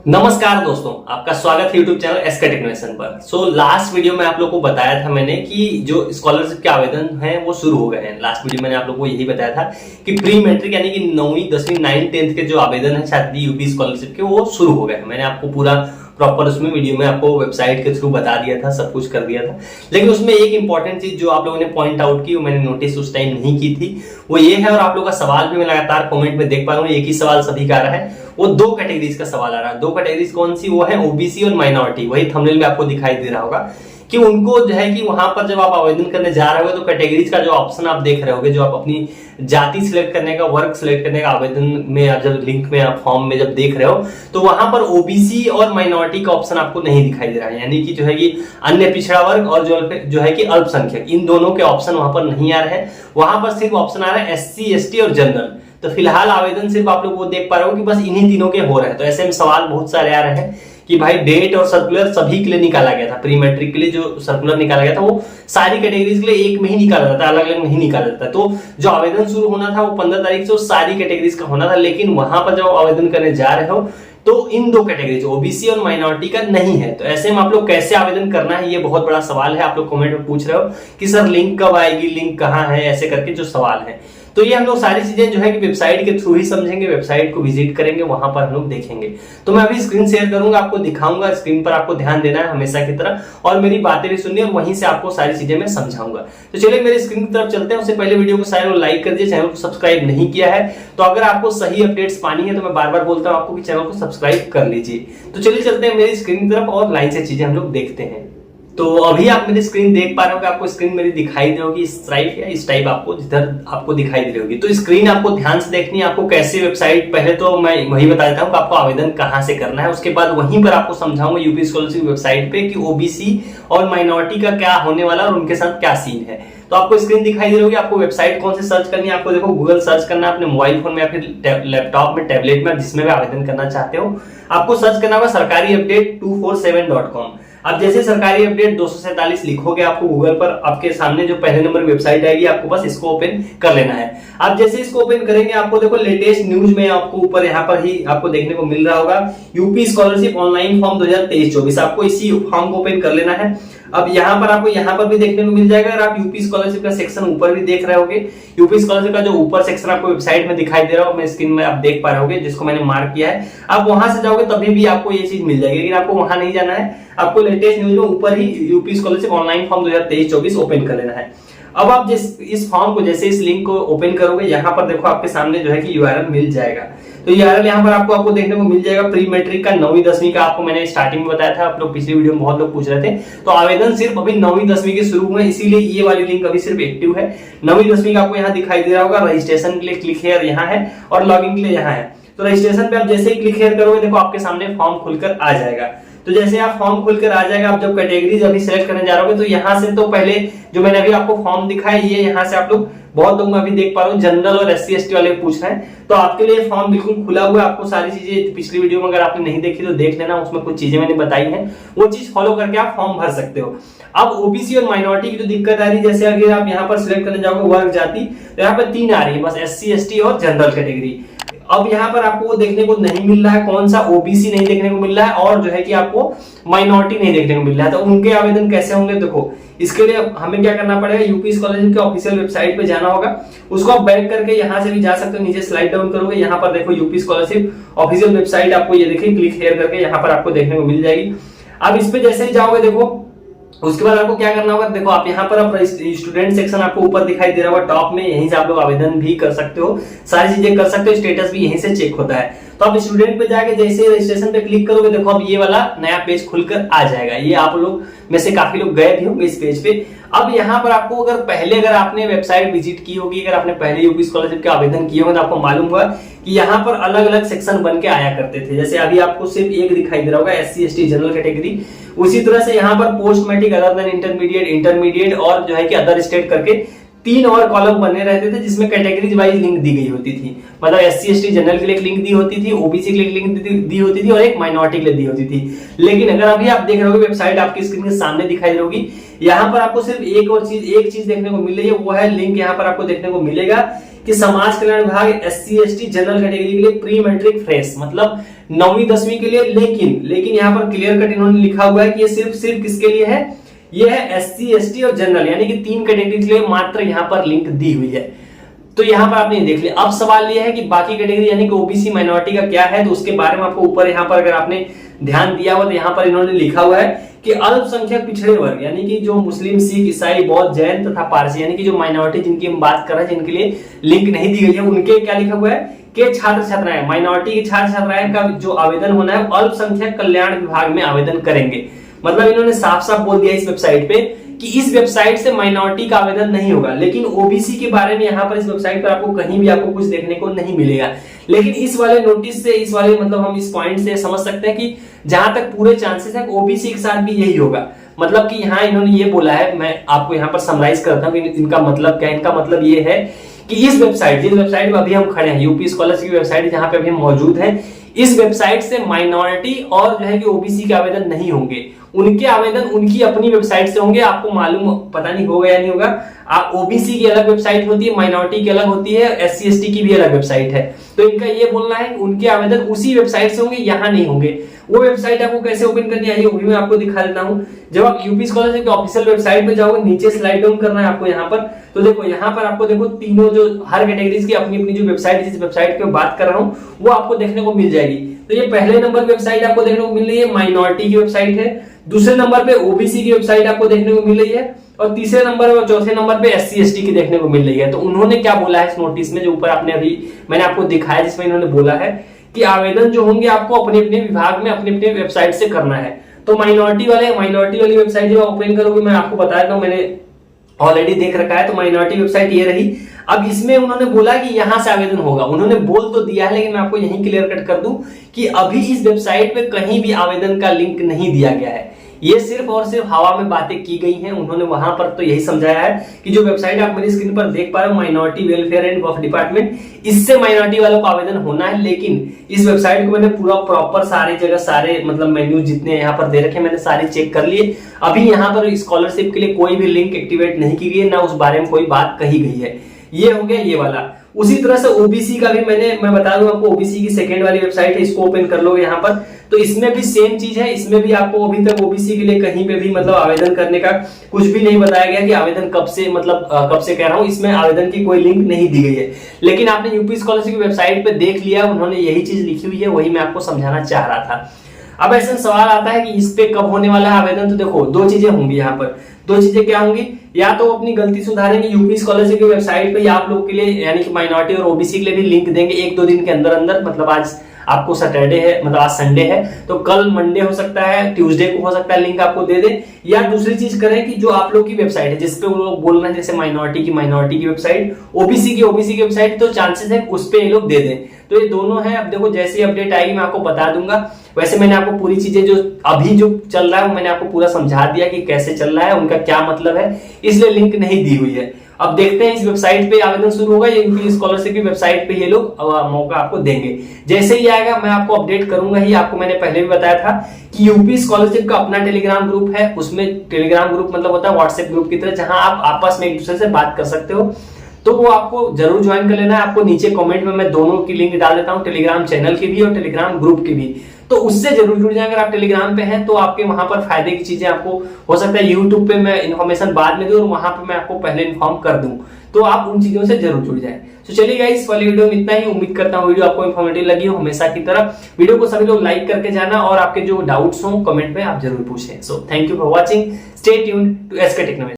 नमस्कार दोस्तों, आपका स्वागत है यूट्यूब चैनल एसके टेक्नीशियन पर। लास्ट वीडियो में आप लोगों को बताया था मैंने कि जो स्कॉलरशिप के आवेदन हैं वो शुरू हो गए हैं। लास्ट वीडियो मैंने आप लोगों को यही बताया था कि प्री मैट्रिक यानी कि 9वीं 10वीं 9th 10th के जो आवेदन है छात्र यूपी स्कॉलरशिप के वो शुरू हो गए हैं। मैंने आपको पूरा प्रॉपर उसमें वीडियो में आपको वेबसाइट के थ्रू बता दिया था, सब कुछ कर दिया था। लेकिन उसमें एक इंपॉर्टेंट चीज जो आप लोगों ने पॉइंट आउट की, वो मैंने नोटिस उस टाइम नहीं की थी, वो ये है। और आप लोगों का सवाल भी मैं लगातार कमेंट में देख पा रहा हूँ, एक ही सवाल सभी का आ रहा है। वो दो कैटेगरीज का सवाल आ रहा है। दो कैटेगरीज कौन सी? वो है ओबीसी और माइनॉरिटी। वही थंबनेल में आपको दिखाई दे रहा होगा कि उनको जो है कि वहां पर जब आप आवेदन करने जा रहे हो तो कैटेगरीज का जो ऑप्शन आप देख रहे होगे, जो आप अपनी जाति सिलेक्ट करने का, वर्ग सिलेक्ट करने का आवेदन में आप जब लिंक में आप फॉर्म में जब देख रहे हो तो वहां पर ओबीसी और माइनॉरिटी का ऑप्शन आपको नहीं दिखाई दे रहा है। यानी कि जो है कि अन्य पिछड़ा वर्ग और जो है कि अल्पसंख्यक, इन दोनों के ऑप्शन वहां पर नहीं आ रहे हैं। वहां पर सिर्फ ऑप्शन आ रहा है एससी एसटी और जनरल। तो फिलहाल आवेदन सिर्फ आप लोग वो देख पा रहे हो कि बस इन्हीं तीनों के हो रहे हैं। तो ऐसे में सवाल बहुत सारे आ रहे हैं कि भाई डेट और सर्कुलर सभी के लिए निकाला गया था। प्री मैट्रिक के लिए जो सर्कुलर निकाला गया था वो सारी कैटेगरीज के लिए एक में ही निकाला जाता है, अलग अलग नहीं निकाला जाता। तो जो आवेदन शुरू होना था वो 15 तारीख से सारी कैटेगरीज का होना था। लेकिन वहां पर जब आवेदन करने जा रहे हो तो इन दो कैटेगरीज ओबीसी और माइनॉरिटी का नहीं है। तो ऐसे में आप लोग कैसे आवेदन करना है, ये बहुत बड़ा सवाल है। आप लोग कमेंट में पूछ रहे हो कि सर लिंक कब आएगी, लिंक कहाँ है, ऐसे करके जो सवाल है। तो ये हम लोग सारी चीजें जो है कि वेबसाइट के थ्रू ही समझेंगे, वेबसाइट को विजिट करेंगे, वहां पर हम लोग देखेंगे। तो मैं अभी स्क्रीन शेयर करूंगा, आपको दिखाऊंगा, स्क्रीन पर आपको ध्यान देना है हमेशा की तरह, और मेरी बातें भी सुननी, और वहीं से आपको सारी चीजें मैं समझाऊंगा। तो चलिए मेरी स्क्रीन की तरफ चलते हैं। उससे पहले वीडियो को सारे लाइक कर दिए, चैनल को सब्सक्राइब नहीं किया है तो अगर आपको सही अपडेट्स पानी है तो मैं बार बार बोलता हूं आपको कि चैनल को सब्सक्राइब कर लीजिए। तो चलिए चलते हैं मेरी स्क्रीन की तरफ और लाइन से चीजें हम लोग देखते हैं। तो अभी आप मेरी स्क्रीन देख पा रहे हो, आपको स्क्रीन मेरी दिखाई दे होगी इस टाइप या इस टाइप, आपको जिधर आपको दिखाई दे रही होगी। तो स्क्रीन आपको ध्यान से देखनी है। आपको कैसे वेबसाइट, पहले तो मैं वही बता देता हूँ कि आपको आवेदन कहाँ से करना है, उसके बाद वहीं पर आपको समझाऊंगा यूपी स्कॉलरशिप वेबसाइट पे कि ओबीसी और माइनॉरिटी का क्या होने वाला और उनके साथ क्या सीन है। तो आपको स्क्रीन दिखाई दे रही होगी। आपको वेबसाइट कौन से सर्च करनी है, आपको देखो गूगल सर्च करना है अपने मोबाइल फोन में या फिर लैपटॉप में, टैबलेट में, जिसमें भी आवेदन करना चाहते हो। आपको सर्च करना होगा सरकारी अपडेट 247.com। अब जैसे सरकारी अपडेट 247 लिखोगे आपको गूगल पर, आपके सामने जो पहले नंबर वेबसाइट आएगी, आपको बस इसको ओपन कर लेना है। आप जैसे इसको ओपन करेंगे आपको देखो लेटेस्ट न्यूज में आपको ऊपर यहाँ पर ही आपको देखने को मिल रहा होगा यूपी स्कॉलरशिप ऑनलाइन फॉर्म 2023-24। आपको इसी फॉर्म को ओपन कर लेना है। अब यहाँ पर आपको यहाँ पर भी देखने को मिल जाएगा। अगर आप यूपी स्कॉलरशिप का सेक्शन ऊपर भी देख रहे होगे, यूपी स्कॉलरशिप का जो ऊपर सेक्शन आपको वेबसाइट में दिखाई दे रहा हो, मैं स्क्रीन में आप देख पा रहे होगे, जिसको मैंने मार्क किया है। आप वहां से जाओगे तभी भी आपको ये चीज मिल जाएगी, लेकिन आपको वहां नहीं जाना है। आपको लेटेस्ट न्यूज में ऊपर ही UP scholarship online form 2023-24 open कर लेना है। अब आप इस फॉर्म को जैसे इस लिंक को ओपन करोगे, यहाँ पर देखो आपके सामने जो है कि यूआरएल मिल जाएगा। तो यूआरएल यहाँ पर आपको देखने को मिल जाएगा प्री मैट्रिक का 9वीं 10वीं का। आपको मैंने स्टार्टिंग में बताया था, आप लोग पिछली वीडियो में बहुत लोग पूछ रहे थे। तो आवेदन सिर्फ अभी 9वीं 10वीं के शुरू हुए, इसीलिए ये वाली लिंक अभी सिर्फ एक्टिव है। 9वीं 10वीं का आपको यहाँ दिखाई दे रहा होगा। रजिस्ट्रेशन के लिए क्लिक हेयर यहाँ है और लॉगिन के लिए यहाँ है। तो रजिस्ट्रेशन पे आप जैसे ही क्लिक हेयर करोगे, देखो आपके सामने फॉर्म खुलकर आ जाएगा। तो जैसे आप फॉर्म खुलकर आ जाएगा, आप जब कैटेगरीज अभी सेलेक्ट करने जा रहे हो तो यहाँ से तो पहले जो मैंने अभी आपको फॉर्म दिखाया, ये यहाँ से आप लोग बहुत लोग मैं अभी देख पा रहा हूँ जनरल और एससी एसटी वाले पूछ रहे हैं। तो आपके लिए फॉर्म बिल्कुल खुला हुआ है। आपको सारी चीजें पिछली वीडियो में अगर आपने नहीं देखी तो देख लेना, उसमें कुछ चीजें मैंने बताई हैं, वो चीज फॉलो करके आप फॉर्म भर सकते हो। अब ओबीसी और माइनॉरिटी की जो दिक्कत आ रही है, जैसे अगर आप यहाँ पर सिलेक्ट करने जाओगे वर्ग जाति, तो यहाँ पर 3 आ रही है बस, एससी एसटी और जनरल कैटेगरी। अब यहाँ पर आपको वो देखने को नहीं मिल रहा है, कौन सा ओबीसी नहीं देखने को मिल रहा है और जो है कि आपको माइनॉरिटी नहीं देखने को मिल रहा है। तो उनके आवेदन कैसे होंगे, देखो इसके लिए हमें क्या करना पड़ेगा, यूपी स्कॉलरशिप के ऑफिशियल वेबसाइट पे जाना होगा। उसको आप बैक करके यहाँ से भी जा सकते हो, नीचे स्लाइड डाउन करोगे, यहाँ पर देखो यूपी स्कॉलरशिप ऑफिशियल वेबसाइट, आपको ये देखिए क्लिक हेयर करके यहाँ पर आपको देखने को मिल जाएगी। अब इस पे जैसे ही जाओगे, देखो उसके बाद आपको क्या करना होगा, देखो आप यहाँ पर आप स्टूडेंट सेक्शन आपको ऊपर दिखाई दे रहा होगा टॉप में, यहीं से आप लोग आवेदन भी कर सकते हो, सारी चीजें कर सकते हो, स्टेटस भी यहीं से चेक होता है। तो आप स्टूडेंट पे जाके जैसे रजिस्ट्रेशन पे क्लिक करोगे, देखो अब ये वाला नया पेज खुलकर आ जाएगा। ये आप लोग में से काफी लोग गए भी होंगे इस पेज पे। अब यहाँ पर आपको अगर आपने वेबसाइट विजिट की होगी, अगर आपने पहले यूपी स्कॉलरशिप के आवेदन किए होंगे तो आपको मालूम होगा कि यहाँ पर अलग अलग सेक्शन बन के आया करते थे। जैसे अभी आपको सिर्फ एक दिखाई दे रहा होगा एससी एसटी जनरल कैटेगरी। उसी तरह से यहाँ पर post matric, other than intermediate और जो है कि अदर स्टेट करके 3 और कॉलम बने रहते थे जिसमें कैटेगरीज वाइज लिंक दी गई होती थी। मतलब SC ST जनरल के लिए एक लिंक दी होती थी, ओबीसी के लिए एक लिंक दी होती थी और एक माइनॉरिटी के लिए दी होती थी। लेकिन अगर अभी आप देख रहे हो वेबसाइट आपकी स्क्रीन के सामने दिखाई दे होगी, यहाँ पर आपको सिर्फ एक चीज देखने को मिल रही है, वो है लिंक यहाँ पर आपको देखने को मिलेगा कि समाज कल्याण विभाग SC ST जनरल कैटेगरी के लिए प्री मैट्रिक फ्रेश, मतलब 9वीं 10वीं के लिए। लेकिन यहाँ पर क्लियर कट इन्होंने लिखा हुआ है कि ये सिर्फ किसके लिए है, ये है SC ST और जनरल, यानी कि 3 कैटेगरी के लिए मात्र यहाँ पर लिंक दी हुई है। तो यहाँ पर आपने देख लिया। अब सवाल ये है कि बाकी कैटेगरी यानी कि ओबीसी माइनॉरिटी का क्या है, तो उसके बारे में आपको ऊपर यहाँ पर अगर आपने ध्यान दिया हो तो यहाँ पर इन्होंने लिखा हुआ है कि अल्पसंख्यक पिछड़े वर्ग यानी कि जो मुस्लिम, सिख, ईसाई, बौद्ध, जैन तथा पारसी यानी कि जो माइनॉरिटी जिनकी हम बात कर रहे हैं, जिनके लिए लिंक नहीं दी गई है, उनके क्या लिखा हुआ है कि छात्र छात्राएं, माइनॉरिटी के छात्र छात्राएं का जो आवेदन होना है अल्पसंख्यक कल्याण विभाग में आवेदन करेंगे। मतलब इन्होंने साफ साफ बोल दिया इस वेबसाइट पे कि इस वेबसाइट से माइनॉरिटी का आवेदन नहीं होगा। लेकिन ओबीसी के बारे में यहाँ पर इस वेबसाइट पर आपको कहीं भी आपको कुछ देखने को नहीं मिलेगा। लेकिन इस वाले नोटिस से, इस वाले मतलब हम इस पॉइंट से समझ सकते हैं कि जहां तक पूरे चांसेस है ओबीसी के साथ भी यही होगा। मतलब कि यहाँ इन्होंने ये बोला है, मैं आपको यहाँ पर समराइज करता हूँ इनका मतलब क्या है। इनका मतलब ये है कि इस वेबसाइट, जिस वेबसाइट पर अभी हम खड़े हैं, यूपी स्कॉलरशिप की वेबसाइट जहां पे अभी हम मौजूद हैं, इस वेबसाइट से माइनॉरिटी और जो है कि ओबीसी के आवेदन नहीं होंगे। उनके आवेदन उनकी अपनी वेबसाइट से होंगे। आपको मालूम पता नहीं होगा या नहीं होगा, ओबीसी की अलग वेबसाइट होती है, माइनॉरिटी की अलग होती है, SC ST की भी अलग वेबसाइट है। तो इनका ये बोलना है कि उनके आवेदन उसी वेबसाइट से होंगे, यहाँ नहीं होंगे। वो वेबसाइट आपको कैसे ओपन करनी है वो भी मैं आपको दिखा देता हूँ। जब आप यूपी स्कॉलरशिप की ऑफिशियल वेबसाइट पे जाओगे, नीचे स्लाइड डाउन करना है आपको यहाँ पर, तो देखो यहाँ पर आपको देखो तीनों जो हर कैटेगरीज की अपनी अपनी जो वेबसाइट, जिस वेबसाइट की बात कर रहा हूँ वो आपको देखने को मिल जाएगी। तो ये पहले नंबर वेबसाइट आपको देखने को मिल रही है, माइनॉरिटी की वेबसाइट है। दूसरे नंबर पे ओबीसी की वेबसाइट आपको देखने को मिल रही है और तीसरे नंबर और चौथे नंबर पे SC ST की देखने को मिल रही है। तो उन्होंने क्या बोला है इस नोटिस में, जो ऊपर आपने अभी मैंने आपको दिखाया, जिसमें इन्होंने बोला है कि आवेदन जो होंगे आपको अपने अपने विभाग में अपने अपने वेबसाइट से करना है। तो माइनॉरिटी वाली वेबसाइट जो ओपन करोगे, मैं आपको बता देता हूँ, मैंने ऑलरेडी देख रखा है। तो माइनॉरिटी वेबसाइट ये रही। अब इसमें उन्होंने बोला कि यहां से आवेदन होगा। उन्होंने बोल तो दिया है, लेकिन मैं आपको यहीं क्लियर कट कर दूं कि अभी इस वेबसाइट पे कहीं भी आवेदन का लिंक नहीं दिया गया है। ये सिर्फ और सिर्फ हवा में बातें की गई हैं। उन्होंने वहां पर तो यही समझाया है कि जो वेबसाइट आप मेरी स्क्रीन पर देख पा रहे हो, minority welfare and work department, इससे माइनॉरिटी वालों को आवेदन होना है। लेकिन इस वेबसाइट को मैंने पूरा प्रॉपर सारी जगह, सारे मतलब मेन्यू जितने यहाँ पर दे रखे मैंने सारे चेक कर लिए। अभी यहाँ पर स्कॉलरशिप के लिए कोई भी लिंक एक्टिवेट नहीं की गई है, ना उस बारे में कोई बात कही गई है। ये हो गया ये वाला। उसी तरह से ओबीसी का भी मैं बता दूं आपको, ओबीसी की सेकेंड वाली वेबसाइट है, इसको ओपन कर लोगे यहाँ पर, तो इसमें भी सेम चीज है। इसमें भी आपको अभी तक ओबीसी के लिए कहीं पे भी मतलब आवेदन करने का कुछ भी नहीं बताया गया कि आवेदन कब से, मतलब कब से कह रहा हूँ, इसमें आवेदन की कोई लिंक नहीं दी गई है। लेकिन आपने यूपी स्कॉलरशिप की वेबसाइट पे देख लिया, उन्होंने यही चीज लिखी हुई है, वही मैं आपको समझाना चाह रहा था। अब ऐसा सवाल आता है कि इस पे कब होने वाला है आवेदन। तो देखो दो चीजें होंगी यहाँ पर। दो चीजें क्या होंगी, या तो अपनी गलती सुधारेंगे, यूपी स्कॉलरशिप की वेबसाइट पे आप लोग के लिए यानी कि माइनॉरिटी और ओबीसी के लिए भी लिंक देंगे 1-2 दिन के अंदर अंदर। मतलब आज आपको सैटरडे है, मतलब आज संडे है, तो कल मंडे हो सकता है, ट्यूसडे को हो सकता है लिंक आपको दे दे। या दूसरी चीज करें कि जो आप लोग की वेबसाइट है जिसपे वो लोग बोल रहे हैं, जैसे माइनॉरिटी की वेबसाइट, ओबीसी की वेबसाइट, तो चांसेस है उस पे ये लोग दे दें। तो ये दोनों है। अब देखो जैसे ही अपडेट आएगी मैं आपको बता दूंगा। वैसे मैंने आपको पूरी चीजें जो अभी जो चल रहा है मैंने आपको पूरा समझा दिया कि कैसे चल रहा है, उनका क्या मतलब है, इसलिए लिंक नहीं दी हुई है। अब देखते हैं इस वेबसाइट पे आवेदन शुरू होगा, ये यूपी स्कॉलरशिप की वेबसाइट पे ये लोग मौका आपको देंगे। जैसे ही आएगा मैं आपको अपडेट करूंगा ही। आपको मैंने पहले भी बताया था कि यूपी स्कॉलरशिप का अपना टेलीग्राम ग्रुप है। उसमें टेलीग्राम ग्रुप मतलब होता है व्हाट्सएप ग्रुप की तरह, जहां आप आपस में एक दूसरे से बात कर सकते हो। तो वो आपको जरूर ज्वाइन कर लेना है। आपको नीचे कमेंट में मैं दोनों की लिंक डाल देता हूँ, टेलीग्राम चैनल की भी और टेलीग्राम ग्रुप की भी। तो उससे जरूर जुड़ जाए। अगर आप टेलीग्राम पे हैं तो आपके वहां पर फायदे की चीजें आपको हो सकता है यूट्यूब पे मैं इन्फॉर्मेशन बाद में दूं और वहां पे मैं आपको पहले इन्फॉर्म कर दूं, तो आप उन चीजों से जरूर जुड़ जाए। तो चलिए गाइस, इस वाली वीडियो में इतना ही। उम्मीद करता हूँ वीडियो आपको इन्फॉर्मेटिव लगी हो हमेशा की तरह। वीडियो को सभी लोग लाइक करके जाना और आपके जो डाउट्स हो कमेंट में आप जरूर पूछें। So thank you for watching, stay tuned to SK technology.